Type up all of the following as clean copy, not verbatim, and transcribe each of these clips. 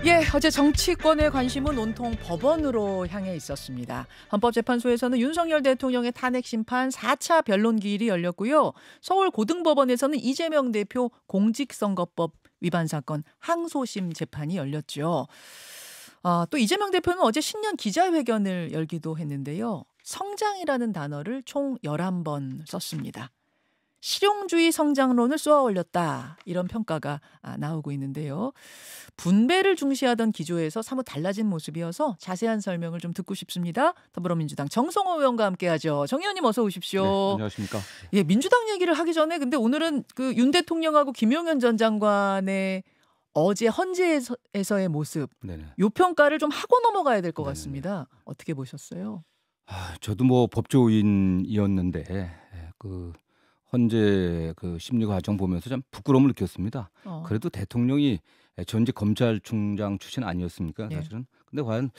예, 어제 정치권의 관심은 온통 법원으로 향해 있었습니다. 헌법재판소에서는 윤석열 대통령의 탄핵 심판 4차 변론 기일이 열렸고요. 서울고등법원에서는 이재명 대표 공직선거법 위반 사건 항소심 재판이 열렸죠. 또 이재명 대표는 어제 신년 기자회견을 열기도 했는데요. 성장이라는 단어를 총 11번 썼습니다. 실용주의 성장론을 쏘아 올렸다. 이런 평가가 나오고 있는데요. 분배를 중시하던 기조에서 사뭇 달라진 모습이어서 자세한 설명을 좀 듣고 싶습니다. 더불어민주당 정성호 의원과 함께하죠. 정 의원님 어서 오십시오. 네, 안녕하십니까. 예, 민주당 얘기를 하기 전에 근데 오늘은 그 윤 대통령하고 김용현 전 장관의 어제 헌재에서의 모습, 네네. 요 평가를 좀 하고 넘어가야 될 것 네네. 같습니다. 어떻게 보셨어요? 저도 뭐 법조인이었는데 그 헌재 그 심리 과정 보면서 참 부끄러움을 느꼈습니다. 그래도 대통령이 전직 검찰총장 출신 아니었습니까, 예. 사실은. 근데 과연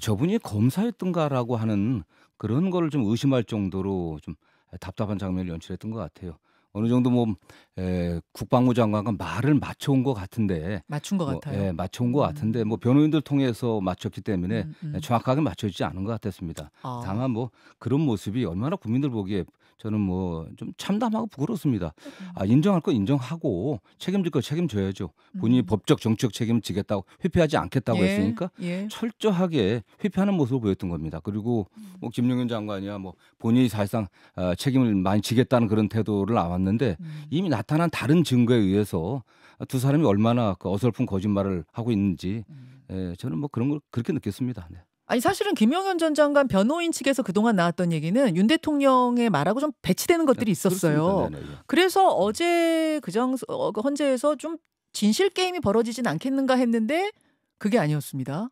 저분이 검사였던가라고 하는 그런 거를 좀 의심할 정도로 좀 답답한 장면을 연출했던 것 같아요. 어느 정도 뭐 국방부 장관과 말을 맞춰온 것 같은데 맞춘 것 같아요. 예, 맞춰온 것 같은데 뭐 변호인들 통해서 맞췄기 때문에 정확하게 맞춰지지 않은 것 같았습니다. 다만 뭐 그런 모습이 얼마나 국민들 보기에 저는 뭐 좀 참담하고 부끄럽습니다. 인정할 건 인정하고 책임질 거 책임져야죠. 본인이 법적 정치적 책임을 지겠다고 회피하지 않겠다고 예, 했으니까 예. 철저하게 회피하는 모습을 보였던 겁니다. 그리고 뭐 김용현 장관이야 뭐 본인이 사실상 책임을 많이 지겠다는 그런 태도를 나왔는데 이미 나타난 다른 증거에 의해서 두 사람이 얼마나 그 어설픈 거짓말을 하고 있는지 저는 뭐 그런 걸 그렇게 느꼈습니다. 네. 아니 사실은 김용현 전 장관 변호인 측에서 그동안 나왔던 얘기는 윤 대통령의 말하고 좀 배치되는 것들이 있었어요. 네네, 예. 그래서 어제 그 헌재에서 좀 진실 게임이 벌어지진 않겠는가 했는데 그게 아니었습니다.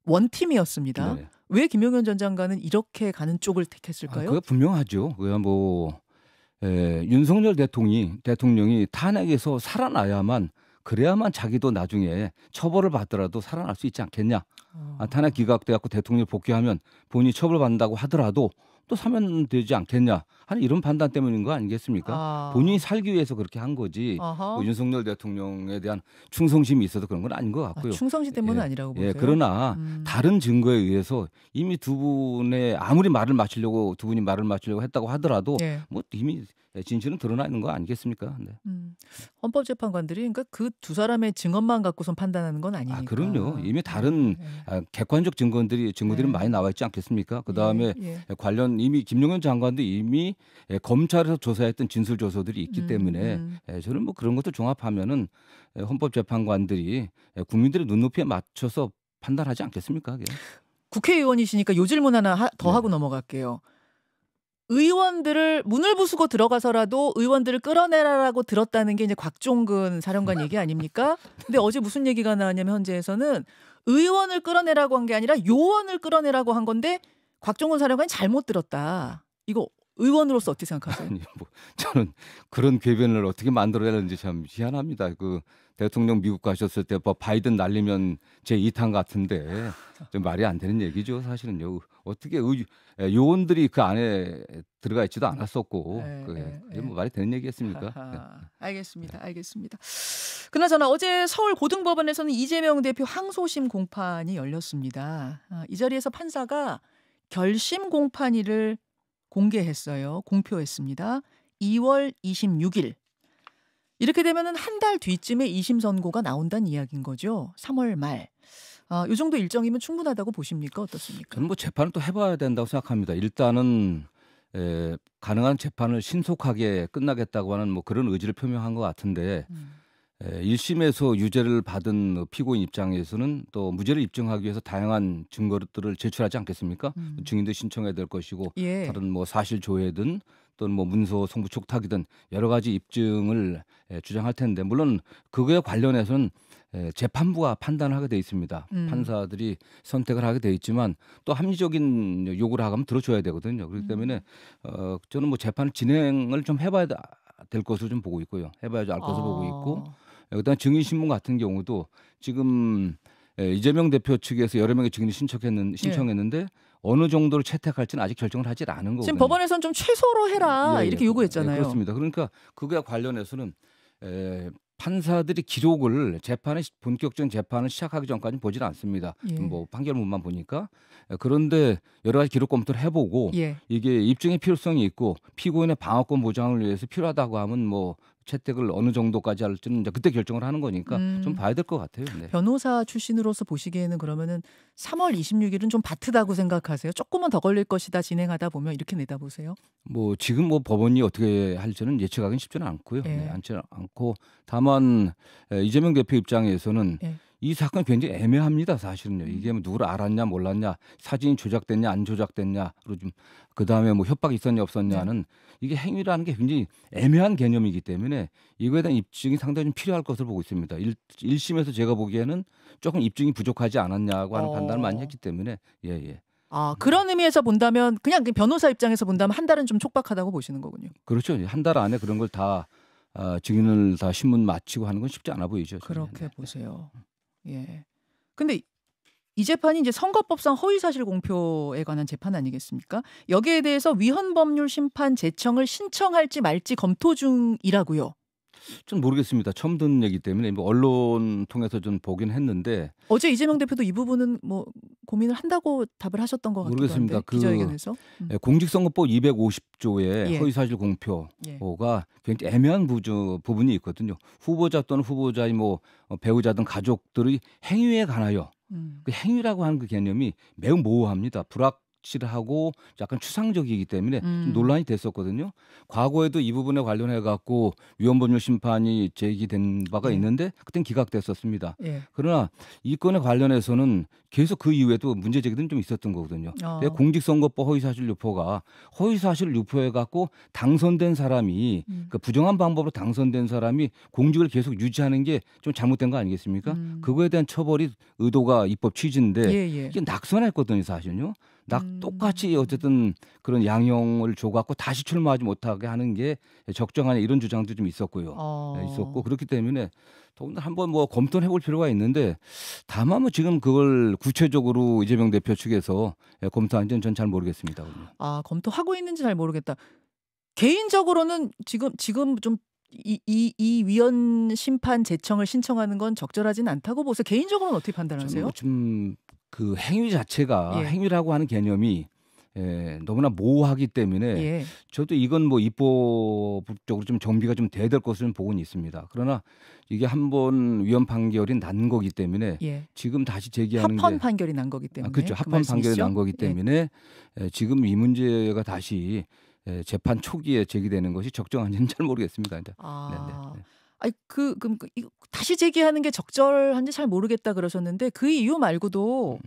원팀이었습니다. 네네. 왜 김용현 전 장관은 이렇게 가는 쪽을 택했을까요? 그거 분명하죠. 그야 뭐 윤석열 대통령이 탄핵에서 살아나야만 그래야만 자기도 나중에 처벌을 받더라도 살아날 수 있지 않겠냐. 탄핵 기각돼갖고 대통령이 복귀하면 본인이 처벌받는다고 하더라도 또 사면되지 않겠냐 하는 이런 판단 때문인 거 아니겠습니까? 본인이 살기 위해서 그렇게 한 거지. 뭐 윤석열 대통령에 대한 충성심이 있어서 그런 건 아닌 것 같고요. 충성심 때문은 예, 아니라고 보세요? 그러나 다른 증거에 의해서 이미 두 분의 아무리 두 분이 말을 맞추려고 했다고 하더라도 예. 뭐 이미 진실은 드러나 있는 거 아니겠습니까? 네. 헌법재판관들이 그러니까 그 두 사람의 증언만 갖고선 판단하는 건 아니니까. 그럼요. 이미 다른 객관적 증거들이 많이 나와 있지 않겠습니까? 그 다음에 관련 이미 김용현 장관도 이미 검찰에서 조사했던 진술 조서들이 있기 때문에 저는 뭐 그런 것도 종합하면은 헌법재판관들이 국민들의 눈높이에 맞춰서 판단하지 않겠습니까? 그게? 국회의원이시니까 요 질문 하나 더 네. 하고 넘어갈게요. 의원들을 문을 부수고 들어가서라도 의원들을 끌어내라라고 들었다는 게 이제 곽종근 사령관 얘기 아닙니까? 근데 어제 무슨 얘기가 나왔냐면 헌재에서는 의원을 끌어내라고 한 게 아니라 요원을 끌어내라고 한 건데 곽종근 사령관이 잘못 들었다. 이거 의원으로서 어떻게 생각하세요? 아니 뭐 저는 그런 궤변을 어떻게 만들어내는지 참 희한합니다. 그 대통령 미국 가셨을 때 뭐 바이든 날리면 제 2탄 같은데 좀 말이 안 되는 얘기죠. 사실은요. 어떻게 요원들이 그 안에 들어가 있지도 않았었고 그게 뭐 말이 되는 얘기겠습니까? 네. 알겠습니다. 알겠습니다. 그나저나 어제 서울고등법원에서는 이재명 대표 항소심 공판이 열렸습니다. 이 자리에서 판사가 결심 공판일을 공개했어요. 공표했습니다. 2월 26일. 이렇게 되면은 한 달 뒤쯤에 2심 선고가 나온다는 이야기인 거죠. 3월 말. 이 정도 일정이면 충분하다고 보십니까? 어떻습니까? 저는 뭐 재판을 또 해봐야 된다고 생각합니다. 일단은 가능한 재판을 신속하게 끝나겠다고 하는 뭐 그런 의지를 표명한 것 같은데 1심에서 유죄를 받은 피고인 입장에서는 또 무죄를 입증하기 위해서 다양한 증거들을 제출하지 않겠습니까? 증인도 신청해야 될 것이고 다른 뭐 사실 조회든 또는 뭐 문서 송부 촉탁이든 여러 가지 입증을 주장할 텐데 물론 그거에 관련해서는 재판부가 판단을 하게 돼 있습니다. 판사들이 선택을 하게 돼 있지만 또 합리적인 요구를 하면 들어줘야 되거든요. 그렇기 때문에 저는 뭐 재판 진행을 좀 해봐야 될 것으로 좀 보고 있고요. 해봐야지 알 것으로 보고 있고 그다음 증인 신문 같은 경우도 지금 이재명 대표 측에서 여러 명의 증인이 신청했는데 어느 정도를 채택할지는 아직 결정을 하지 않은 거거든요. 지금 법원에서는 좀 최소로 해라 이렇게 요구했잖아요. 그렇습니다. 그러니까 그거와 관련해서는 판사들이 기록을 본격적인 재판을 시작하기 전까지는 보질 않습니다. 예. 뭐 판결문만 보니까. 그런데 여러 가지 기록 검토를 해보고 예. 이게 입증의 필요성이 있고 피고인의 방어권 보장을 위해서 필요하다고 하면 뭐 채택을 어느 정도까지 할지는 이제 그때 결정을 하는 거니까 좀 봐야 될 것 같아요. 네. 변호사 출신으로서 보시기에는 그러면은 3월 26일은 좀 바트다고 생각하세요? 조금은 더 걸릴 것이다 진행하다 보면 이렇게 내다보세요? 뭐 지금 뭐 법원이 어떻게 할지는 예측하기는 쉽지는 않고요. 예. 네, 않지는 않고 다만 이재명 대표 입장에서는 예. 이 사건이 굉장히 애매합니다. 사실은요. 이게 뭐 누구를 알았냐 몰랐냐, 사진이 조작됐냐 안 조작됐냐로 좀 그다음에 뭐 협박이 있었냐 없었냐는 이게 행위라는 게 굉장히 애매한 개념이기 때문에 이거에 대한 입증이 상당히 좀 필요할 것으로 보고 있습니다. 1심에서 제가 보기에는 조금 입증이 부족하지 않았냐고 하는 판단을 많이 했기 때문에 예. 아, 그런 의미에서 본다면 그냥 변호사 입장에서 본다면 한 달은 좀 촉박하다고 보시는 거군요. 그렇죠. 한 달 안에 그런 걸 다 증인을 다 신문 마치고 하는 건 쉽지 않아 보이죠. 저는. 그렇게 네. 보세요. 예. 근데 이 재판이 이제 선거법상 허위사실 공표에 관한 재판 아니겠습니까? 여기에 대해서 위헌법률 심판 제청을 신청할지 말지 검토 중이라고요. 전 모르겠습니다. 처음 듣는 얘기 때문에 뭐 언론 통해서 좀 보긴 했는데 어제 이재명 대표도 이 부분은 뭐 고민을 한다고 답을 하셨던 것 같기도 모르겠습니다. 한데 기자회견에서. 공직선거법 250조의 예. 허위사실 공표가 예. 굉장히 애매한 부분이 있거든요. 후보자 또는 후보자의 뭐 배우자 등 가족들의 행위에 관하여 그 행위라고 하는 그 개념이 매우 모호합니다. 불확실하고 약간 추상적이기 때문에 좀 논란이 됐었거든요. 과거에도 이 부분에 관련해 갖고 위헌법률 심판이 제기된 바가 예. 있는데 그땐 기각됐었습니다. 예. 그러나 이 건에 관련해서는 계속 그 이후에도 문제 제기는 좀 있었던 거거든요. 공직선거법 허위사실 유포가 허위사실을 유포해 갖고 당선된 사람이 그 부정한 방법으로 당선된 사람이 공직을 계속 유지하는 게 좀 잘못된 거 아니겠습니까? 그거에 대한 처벌이 의도가 입법 취지인데 예. 이게 낙선했거든요, 사실은요. 똑같이 어쨌든 그런 양형을 줘갖고 다시 출마하지 못하게 하는 게 적정하냐 이런 주장도 좀 있었고요. 있었고 그렇기 때문에 더군다나 한번 뭐 검토를 해볼 필요가 있는데 다만 뭐 지금 그걸 구체적으로 이재명 대표 측에서 검토하는지는 전 잘 모르겠습니다. 아, 검토하고 있는지 잘 모르겠다. 개인적으로는 지금 좀 이 위헌 심판 제청을 신청하는 건 적절하진 않다고 보세요. 개인적으로는 어떻게 판단하세요? 좀 그 행위 자체가 예. 행위라고 하는 개념이 너무나 모호하기 때문에 예. 저도 이건 뭐 입법적으로 좀 정비가 좀 돼야 될 것으로 보고는 있습니다. 그러나 이게 한번 위헌 판결이 난 거기 때문에 예. 지금 다시 제기하는 합헌 판결이 난 거기 때문에. 그렇죠. 그 합헌 판결이 말씀이시죠? 난 거기 예. 때문에 지금 이 문제가 다시 재판 초기에 제기되는 것이 적정한지는 잘 모르겠습니다. 아, 아니 그럼 이거 다시 제기하는 게 적절한지 잘 모르겠다 그러셨는데 그 이유 말고도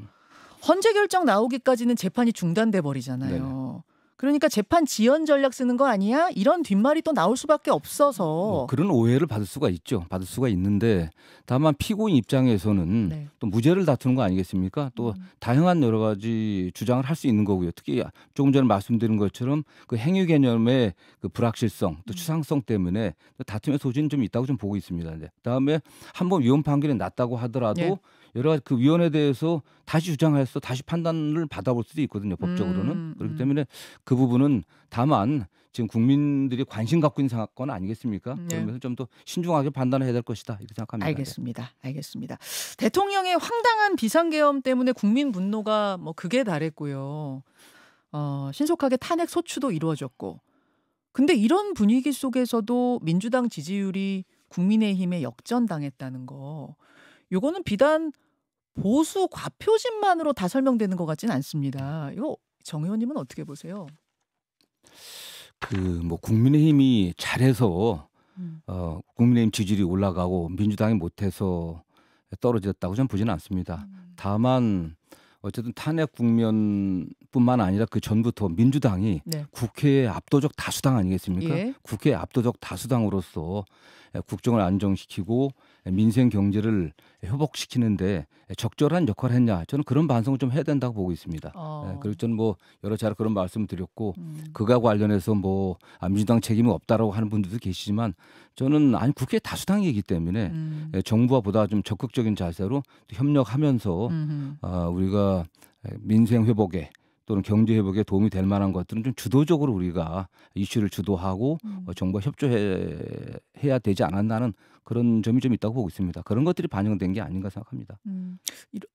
헌재 결정 나오기까지는 재판이 중단돼 버리잖아요. 그러니까 재판 지연 전략 쓰는 거 아니야? 이런 뒷말이 또 나올 수밖에 없어서. 그런 오해를 받을 수가 있죠. 받을 수가 있는데 다만 피고인 입장에서는 또 무죄를 다투는 거 아니겠습니까? 또 다양한 여러 가지 주장을 할 수 있는 거고요. 특히 조금 전에 말씀드린 것처럼 그 행위 개념의 그 불확실성 또 추상성 때문에 다툼의 소지는 좀 있다고 좀 보고 있습니다. 그다음에 한번 위헌 판결이 났다고 하더라도 여러 가지 그 위헌에 대해서 다시 주장해서 다시 판단을 받아볼 수도 있거든요. 법적으로는. 그렇기 때문에 그 부분은 다만 지금 국민들이 관심 갖고 있는 사건 아니겠습니까? 그러면서 좀 더 신중하게 판단을 해야 될 것이다 이렇게 생각합니다. 알겠습니다. 대통령의 황당한 비상계엄 때문에 국민 분노가 뭐 극에 달했고요. 신속하게 탄핵 소추도 이루어졌고. 근데 이런 분위기 속에서도 민주당 지지율이 국민의힘에 역전당했다는 거. 요거는 비단 보수 과표진만으로 다 설명되는 것 같지는 않습니다. 이거 정 의원님은 어떻게 보세요? 뭐 국민의힘이 잘해서 국민의힘 지지율이 올라가고 민주당이 못해서 떨어졌다고 저는 보지는 않습니다. 다만 어쨌든 탄핵 국면뿐만 아니라 그 전부터 민주당이 국회의 압도적 다수당 아니겠습니까? 국회의 압도적 다수당으로서 국정을 안정시키고 민생 경제를 회복시키는데 적절한 역할을 했냐 저는 그런 반성을 좀 해야 된다고 보고 있습니다. 그리고 저는 뭐 여러 차례 그런 말씀을 드렸고 그가 관련해서 뭐 민주당 책임이 없다라고 하는 분들도 계시지만 저는 국회 다수당이기 때문에 정부와 보다 좀 적극적인 자세로 협력하면서 우리가 민생 회복에 또는 경제 회복에 도움이 될 만한 것들은 좀 주도적으로 우리가 이슈를 주도하고 정부와 협조해야 되지 않았나는 그런 점이 좀 있다고 보고 있습니다. 그런 것들이 반영된 게 아닌가 생각합니다.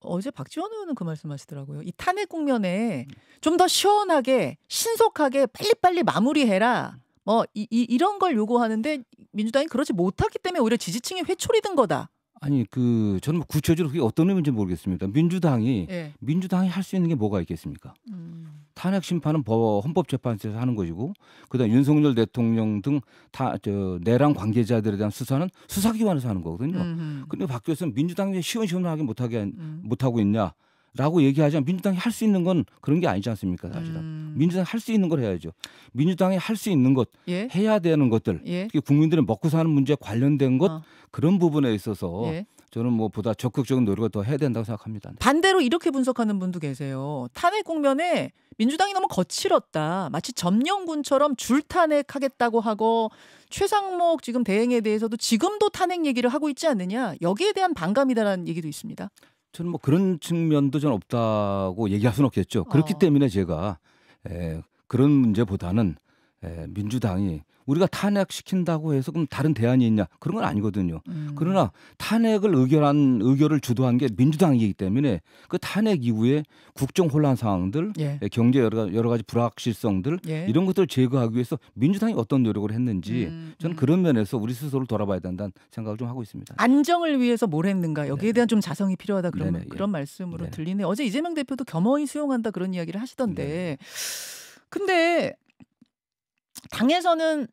어제 박지원 의원은 그 말씀하시더라고요. 이 탄핵 국면에 좀 더 시원하게 신속하게 빨리빨리 마무리해라. 뭐 이런 걸 요구하는데 민주당이 그러지 못했기 때문에 오히려 지지층이 회초리 든 거다. 아니 저는 뭐 구체적으로 그게 어떤 의미인지 모르겠습니다. 민주당이 예. 할 수 있는 게 뭐가 있겠습니까? 탄핵 심판은 헌법재판소에서 하는 것이고, 그다음 윤석열 대통령 등 내란 관계자들에 대한 수사는 수사기관에서 하는 거거든요. 근데 박 교수는 민주당이 왜 시원시원하게 못하고 있냐라고 얘기하지만 민주당이 할 수 있는 건 그런 게 아니지 않습니까, 사실은. 민주당이 할 수 있는 걸 해야죠. 민주당이 할 수 있는 것, 예. 해야 되는 것들, 예. 특히 국민들의 먹고 사는 문제에 관련된 것, 그런 부분에 있어서 예. 저는 뭐 보다 적극적인 노력을 더 해야 된다고 생각합니다. 반대로 이렇게 분석하는 분도 계세요. 탄핵 국면에 민주당이 너무 거칠었다. 마치 점령군처럼 줄탄핵하겠다고 하고 최상목 지금 대행에 대해서도 지금도 탄핵 얘기를 하고 있지 않느냐. 여기에 대한 반감이다라는 얘기도 있습니다. 저는 뭐 그런 측면도 전 없다고 얘기할 수는 없겠죠. 그렇기 때문에 제가 그런 문제보다는 민주당이 우리가 탄핵시킨다고 해서 그럼 다른 대안이 있냐, 그런 건 아니거든요. 그러나 탄핵을 의결을 주도한 게 민주당이기 때문에 그 탄핵 이후에 국정 혼란 상황들, 예. 경제 여러 가지 불확실성들, 예. 이런 것들을 제거하기 위해서 민주당이 어떤 노력을 했는지 저는 그런 면에서 우리 스스로를 돌아봐야 된다는 생각을 좀 하고 있습니다. 안정을 위해서 뭘 했는가, 여기에 대한 좀 자성이 필요하다, 그런 말씀으로 네네. 들리네. 어제 이재명 대표도 겸허히 수용한다 그런 이야기를 하시던데. 근데 당에서는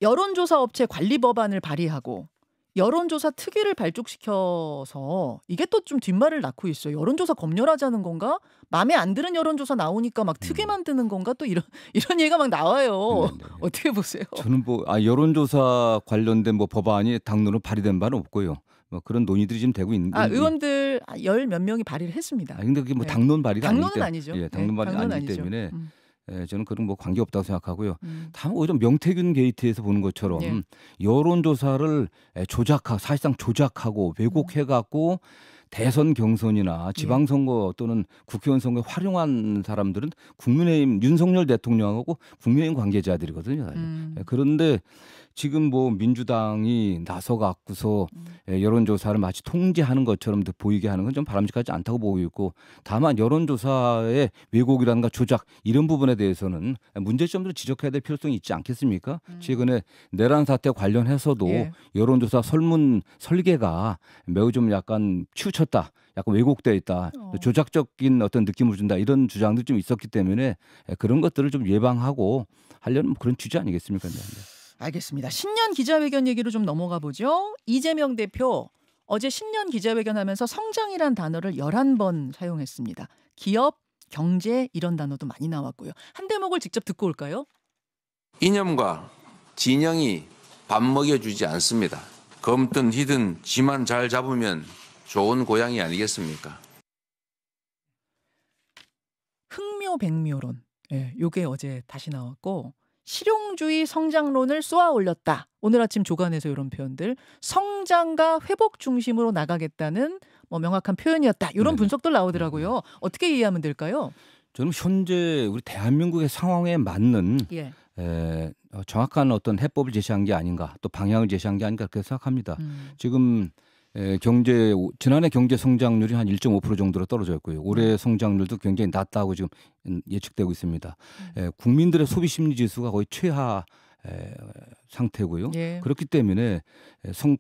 여론조사 업체 관리 법안을 발의하고 여론조사 특위를 발족시켜서 이게 또 좀 뒷말을 낳고 있어요. 여론조사 검열하자는 건가? 마음에 안 드는 여론조사 나오니까 막 특위 만드는 건가? 또 이런 얘기가 막 나와요. 네네. 어떻게 보세요? 저는 여론조사 관련된 법안이 당론으로 발의된 바는 없고요. 뭐 그런 논의들이 지금 되고 있는. 의원들 열 몇 명이 발의를 했습니다. 근데 그게 뭐 네. 당론 발의가 당론은 아니죠. 예, 당론 발의가 아니기 아니죠. 때문에 저는 그런 관계 없다고 생각하고요. 다만 오히려 명태균 게이트에서 보는 것처럼 예. 여론조사를 사실상 조작하고 왜곡해갖고 대선 경선이나 지방선거 또는 국회의원 선거에 활용한 사람들은 국민의힘 윤석열 대통령하고 국민의힘 관계자들이거든요. 사실. 그런데 지금 민주당이 나서갖고서 여론조사를 마치 통제하는 것처럼 보이게 하는 건 좀 바람직하지 않다고 보고 있고, 다만 여론조사의 왜곡이라든가 조작 이런 부분에 대해서는 문제점들을 지적해야 될 필요성이 있지 않겠습니까? 최근에 내란 사태 관련해서도 여론조사 설계가 매우 좀 약간 치우쳤다, 약간 왜곡되어 있다, 조작적인 어떤 느낌을 준다, 이런 주장도 좀 있었기 때문에 그런 것들을 좀 예방하고 하려는 그런 취지 아니겠습니까? 네. 알겠습니다. 신년 기자회견 얘기로 좀 넘어가 보죠. 이재명 대표 어제 신년 기자회견 하면서 성장이란 단어를 11번 사용했습니다. 기업, 경제 이런 단어도 많이 나왔고요. 한 대목을 직접 듣고 올까요? 이념과 진영이 밥 먹여주지 않습니다. 검든 희든 지만 잘 잡으면 좋은 고양이 아니겠습니까? 흥묘백묘론. 요게 어제 다시 나왔고, 실용주의 성장론을 쏘아 올렸다. 오늘 아침 조간에서 이런 표현들. 성장과 회복 중심으로 나가겠다는 명확한 표현이었다. 이런 분석들 나오더라고요. 어떻게 이해하면 될까요? 저는 현재 우리 대한민국의 상황에 맞는 정확한 어떤 해법을 제시한 게 아닌가, 또 방향을 제시한 게 아닌가 그렇게 생각합니다. 지금 지난해 경제 성장률이 한 1.5% 정도로 떨어져 있고요. 올해 성장률도 굉장히 낮다고 지금 예측되고 있습니다. 국민들의 소비 심리 지수가 거의 최하 상태고요. 그렇기 때문에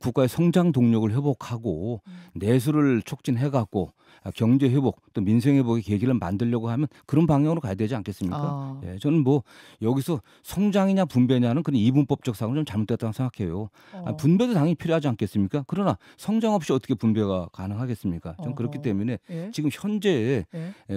국가의 성장 동력을 회복하고 내수를 촉진해갖고 경제 회복 또 민생 회복의 계기를 만들려고 하면 그런 방향으로 가야 되지 않겠습니까? 저는 여기서 성장이냐 분배냐는 그런 이분법적 사고는 좀 잘못됐다고 생각해요. 분배도 당연히 필요하지 않겠습니까? 그러나 성장 없이 어떻게 분배가 가능하겠습니까? 저는 그렇기 때문에 지금 현재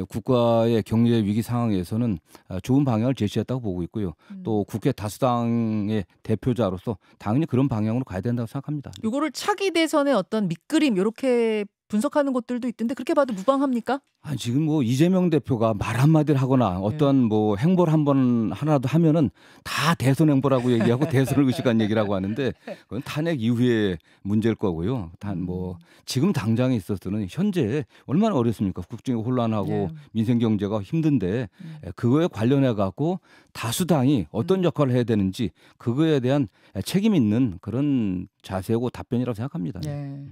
국가의 경제 위기 상황에서는 좋은 방향을 제시했다고 보고 있고요. 또 국회 다수당의 대표자로서 당연히 그런 방향으로 가야 된다고 생각합니다. 이거를 차기 대선의 어떤 밑그림 이렇게 분석하는 것들도 있던데 그렇게 봐도 무방합니까? 아, 지금 뭐 이재명 대표가 말 한마디를 하거나 어떤 뭐 행보를 한번 하나도 하면은 다 대선 행보라고 얘기하고 대선을 의식한 얘기라고 하는데 그건 탄핵 이후의 문제일 거고요. 단 뭐 지금 당장에 있어서는 현재 얼마나 어렵습니까? 국정이 혼란하고 민생 경제가 힘든데 그거에 관련해 갖고 다수당이 어떤 역할을 해야 되는지 그거에 대한 책임 있는 그런 자세고 답변이라고 생각합니다. 네.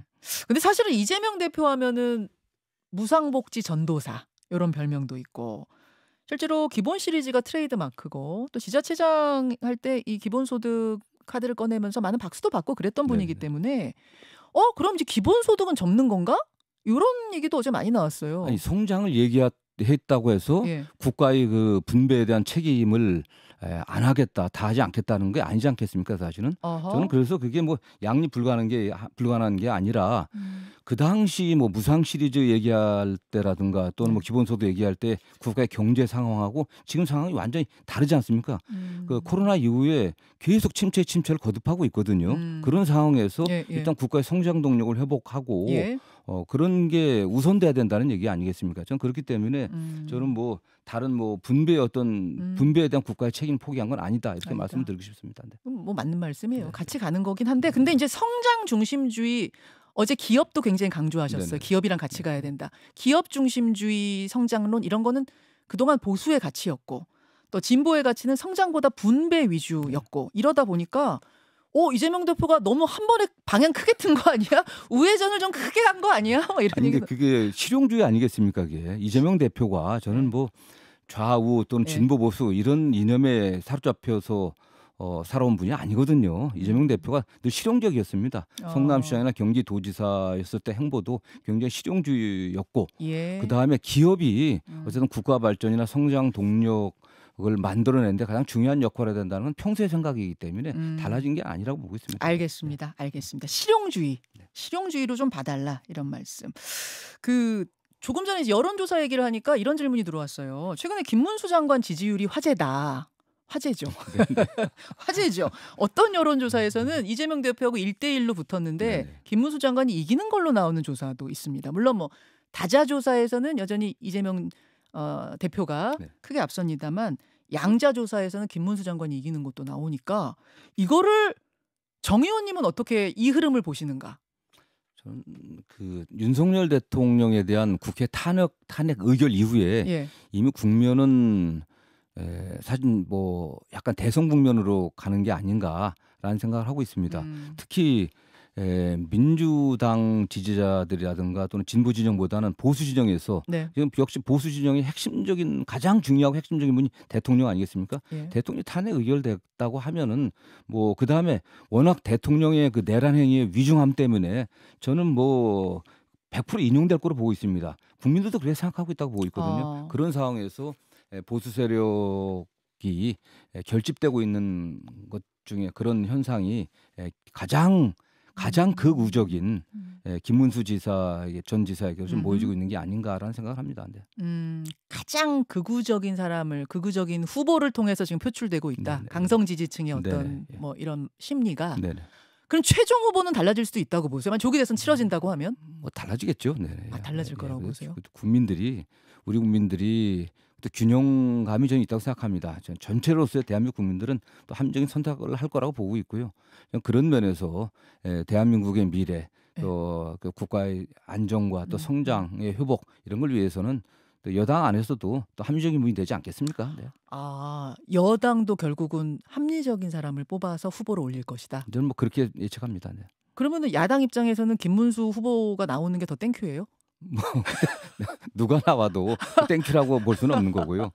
근데 사실은 이재명 대표 하면은 무상복지 전도사 이런 별명도 있고 실제로 기본 시리즈가 트레이드 마크고 또 지자체장 할 때 이 기본소득 카드를 꺼내면서 많은 박수도 받고 그랬던 분이기 네네. 때문에 그럼 이제 기본소득은 접는 건가? 이런 얘기도 어제 많이 나왔어요. 아니 성장을 얘기했다고 해서 예. 국가의 그 분배에 대한 책임을 안 하겠다, 다 하지 않겠다는 게 아니지 않겠습니까, 사실은? 어허. 저는 그래서 그게 뭐 양립 불가능한 게 아니라 그 당시 뭐 무상 시리즈 얘기할 때라든가 또는 뭐 기본소득 얘기할 때 국가의 경제 상황하고 지금 상황이 완전히 다르지 않습니까? 그 코로나 이후에 계속 침체를 거듭하고 있거든요. 그런 상황에서 예, 예. 일단 국가의 성장 동력을 회복하고 예. 그런 게 우선돼야 된다는 얘기 아니겠습니까? 저는 그렇기 때문에 저는 뭐 다른 뭐 분배에 대한 국가의 책임을 포기한 건 아니다 이렇게 아니다. 말씀을 드리고 싶습니다. 네. 뭐 맞는 말씀이에요. 네. 같이 가는 거긴 한데 근데 이제 성장 중심주의 어제 기업도 굉장히 강조하셨어요. 네네. 기업이랑 같이 가야 된다. 기업 중심주의 성장론 이런 거는 그동안 보수의 가치였고 또 진보의 가치는 성장보다 분배 위주였고 이러다 보니까 이재명 대표가 너무 한 번에 방향 크게 튼 거 아니야? 우회전을 좀 크게 간 거 아니야? 막 이런 아니 얘기. 근데 그게 실용주의 아니겠습니까? 그게 이재명 대표가 저는 뭐 좌우 또는 네. 진보 보수 이런 이념에 사로잡혀서 살아온 분이 아니거든요. 이재명 대표가 늘 실용적이었습니다. 성남시장이나 경기도지사였을 때 행보도 굉장히 실용주의였고 예. 그다음에 기업이 어쨌든 국가 발전이나 성장 동력을 만들어내는데 가장 중요한 역할을 해야 된다는 건 평소의 생각이기 때문에 달라진 게 아니라고 보고 있습니다. 알겠습니다. 알겠습니다. 실용주의. 실용주의로 좀 봐달라 이런 말씀. 조금 전에 이제 여론조사 얘기를 하니까 이런 질문이 들어왔어요. 최근에 김문수 장관 지지율이 화제다. 화제죠. 화제죠. 어떤 여론조사에서는 이재명 대표하고 1대1로 붙었는데 네네. 김문수 장관이 이기는 걸로 나오는 조사도 있습니다. 물론 뭐 다자조사에서는 여전히 이재명 대표가 네. 크게 앞섭니다만 양자조사에서는 김문수 장관이 이기는 것도 나오니까 이거를 정 의원님은 어떻게 이 흐름을 보시는가? 저는 그 윤석열 대통령에 대한 국회 탄핵 의결 이후에 예. 이미 국면은 사실 뭐 약간 대선 국면으로 가는 게 아닌가라는 생각을 하고 있습니다. 특히 민주당 지지자들이라든가 또는 진보 진영보다는 보수 진영에서 네. 지금 역시 보수 진영의 가장 중요하고 핵심적인 분이 대통령 아니겠습니까? 예. 대통령이 탄핵 의결됐다고 하면은 뭐 그 다음에 워낙 대통령의 그 내란 행위의 위중함 때문에 저는 뭐 100% 인용될 거로 보고 있습니다. 국민들도 그렇게 생각하고 있다고 보고 있거든요. 그런 상황에서 보수 세력이 결집되고 있는 것 중에 그런 현상이 가장 극우적인 김문수 전 지사에게 좀 보여지고 있는 게 아닌가라는 생각을 합니다. 네. 가장 극우적인 후보를 통해서 지금 표출되고 있다. 네네. 강성 지지층의 어떤 네네. 뭐 이런 심리가. 네네. 그럼 최종 후보는 달라질 수도 있다고 보세요. 만약 조기 대선 치러진다고 하면 뭐 달라지겠죠. 네. 달라질 거라고 보세요. 우리 국민들이 또 균형감이 저는 있다고 생각합니다. 전체로서의 대한민국 국민들은 또 합리적인 선택을 할 거라고 보고 있고요. 그런 면에서 대한민국의 미래 또 그 국가의 안정과 또 성장의 회복 이런 걸 위해서는 또 여당 안에서도 또 합리적인 분이 되지 않겠습니까? 네. 여당도 결국은 합리적인 사람을 뽑아서 후보로 올릴 것이다. 저는 뭐 그렇게 예측합니다. 네. 그러면은 야당 입장에서는 김문수 후보가 나오는 게 더 땡큐예요? 누가 나와도 땡큐라고 볼 수는 없는 거고요.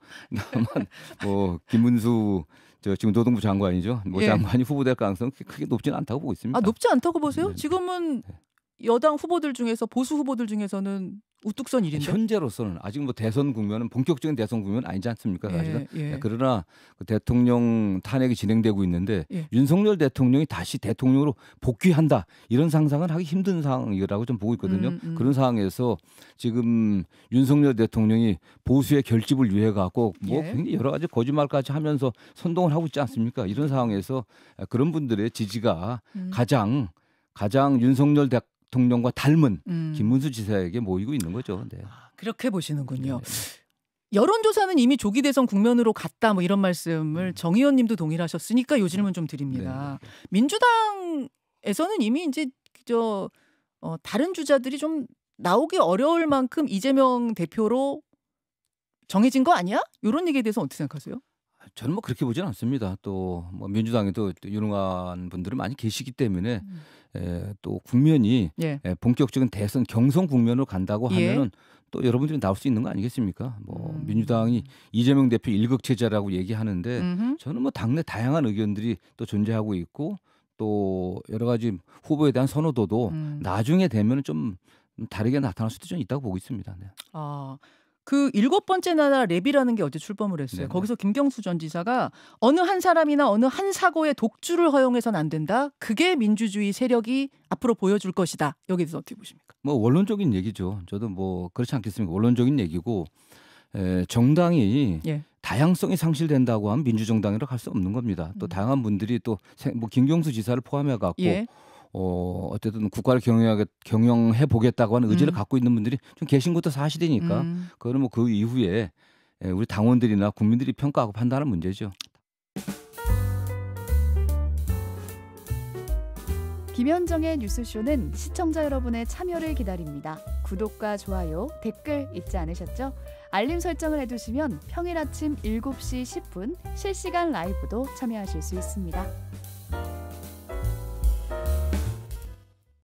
다만 뭐 김문수 지금 노동부 장관이죠. 뭐 예. 장관이 후보될 가능성은 크게 높지는 않다고 보고 있습니다. 높지 않다고 보세요? 네. 지금은 여당 후보들 중에서 보수 후보들 중에서는 우뚝선 1인데. 현재로서는 아직 뭐 대선 국면은 본격적인 대선 국면 아니지 않습니까? 사실은. 예. 그러나 그 대통령 탄핵이 진행되고 있는데 예. 윤석열 대통령이 다시 대통령으로 복귀한다 이런 상상은 하기 힘든 상황이라고 좀 보고 있거든요. 그런 상황에서 지금 윤석열 대통령이 보수의 결집을 위해 갖고 뭐 굉장히 여러 가지 거짓말까지 하면서 선동을 하고 있지 않습니까? 이런 상황에서 그런 분들의 지지가 가장 윤석열 대통령과 닮은 김문수 지사에게 모이고 있는 거죠. 네. 그렇게 보시는군요. 네. 여론조사는 이미 조기 대선 국면으로 갔다 뭐 이런 말씀을 정 의원님도 동의를 하셨으니까 요 질문 좀 드립니다. 네. 민주당에서는 이미 이제 다른 주자들이 좀 나오기 어려울 만큼 이재명 대표로 정해진 거 아니야? 이런 얘기에 대해서 어떻게 생각하세요? 저는 뭐 그렇게 보지는 않습니다. 또 뭐 민주당에도 또 유능한 분들이 많이 계시기 때문에 또 국면이 예. 본격적인 대선 경선 국면으로 간다고 예. 하면은 또 여러분들이 나올 수 있는 거 아니겠습니까? 뭐 민주당이 이재명 대표 일극체제라고 얘기하는데 저는 뭐 당내 다양한 의견들이 또 존재하고 있고 또 여러 가지 후보에 대한 선호도도 나중에 되면은 좀 다르게 나타날 수도 좀 있다고 보고 있습니다. 네. 그 7번째 나라 랩이라는 게 어제 출범을 했어요. 네네. 거기서 김경수 전 지사가 어느 한 사람이나 어느 한 사고의 독주를 허용해서는 안 된다. 그게 민주주의 세력이 앞으로 보여줄 것이다. 여기에 대해서 어떻게 보십니까? 뭐 원론적인 얘기죠. 저도 뭐 그렇지 않겠습니까? 원론적인 얘기고 정당이 예. 다양성이 상실된다고 하면 민주정당이라고 할 수 없는 겁니다. 또 다양한 분들이 또 뭐 김경수 지사를 포함해 갖고 예. 어쨌든 국가를 경영해 보겠다고 하는 의지를 갖고 있는 분들이 좀 계신 것도 사실이니까 그거는 뭐 그 이후에 우리 당원들이나 국민들이 평가하고 판단하는 문제죠. 김현정의 뉴스쇼는 시청자 여러분의 참여를 기다립니다. 구독과 좋아요, 댓글 잊지 않으셨죠? 알림 설정을 해두시면 평일 아침 7시 10분 실시간 라이브도 참여하실 수 있습니다.